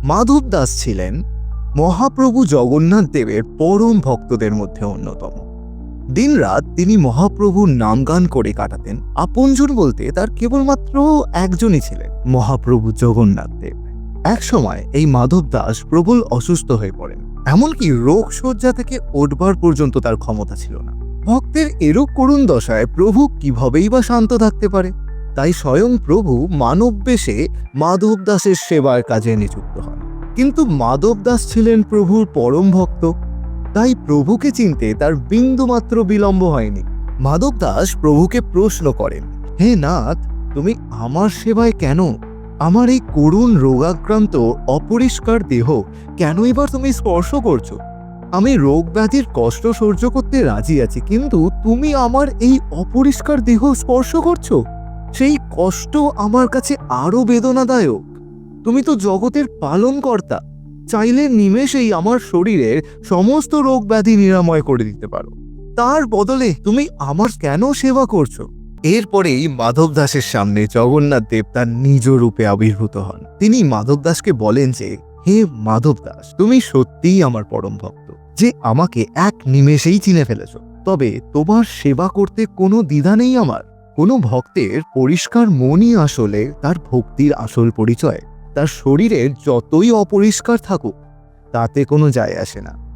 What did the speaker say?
মাধব দাস ছিলেন মহাপ্রভু জগন্নাথ দেবের পরম ভক্তদের মধ্যে অন্যতম। দিনরাত তিনি মহাপ্রভুর নামগান করে কাটাতেন। আপনজন বলতে তার কেবলমাত্র একজনই ছিলেন, মহাপ্রভু জগন্নাথ দেব। এক সময় এই মাধব দাস প্রবল অসুস্থ হয়ে পড়েন, এমনকি রোগ শয্যা থেকে উঠবার পর্যন্ত তার ক্ষমতা ছিল না। ভক্তের এরূপ করুণ দশায় প্রভু কিভাবেই বা শান্ত থাকতে পারে? তাই স্বয়ং প্রভু মানব বেশে মাধব দাসের সেবার কাজে নিযুক্ত হন। কিন্তু মাধব দাস ছিলেন প্রভুর পরম ভক্ত, তাই প্রভুকে চিনতে তার বিন্দুমাত্র বিলম্ব হয়নি। মাধব দাস প্রভুকে প্রশ্ন করেন, হে নাথ, তুমি আমার সেবায় কেন? আমার এই করুণ রোগাক্রান্ত অপরিষ্কার দেহ কেন এবার তুমি স্পর্শ করছো? আমি রোগ ব্যাধির কষ্ট সহ্য করতে রাজি আছি, কিন্তু তুমি আমার এই অপরিষ্কার দেহ স্পর্শ করছো। সেই কষ্ট আমার কাছে আরো বেদনাদায়ক। তুমি তো জগতের পালনকর্তা, চাইলে নিমেষেই আমার শরীরের সমস্ত রোগ ব্যাধি নিরাময় করে দিতে পারো। তার বদলে তুমি আমার কেন সেবা করছো? এরপরেই মাধব দাসের সামনে জগন্নাথ দেব তার নিজ রূপে আবির্ভূত হন। তিনি মাধব দাসকে বলেন যে, হে মাধব দাস, তুমি সত্যিই আমার পরম ভক্ত, যে আমাকে এক নিমেষেই চিনে ফেলেছ। তবে তোমার সেবা করতে কোনো দ্বিধা নেই আমার। কোনো ভক্তের পরিষ্কার মনই আসলে তার ভক্তির আসল পরিচয়। তার শরীরের যতই অপরিষ্কার থাকুক তাতে কোনো যায় আসে না।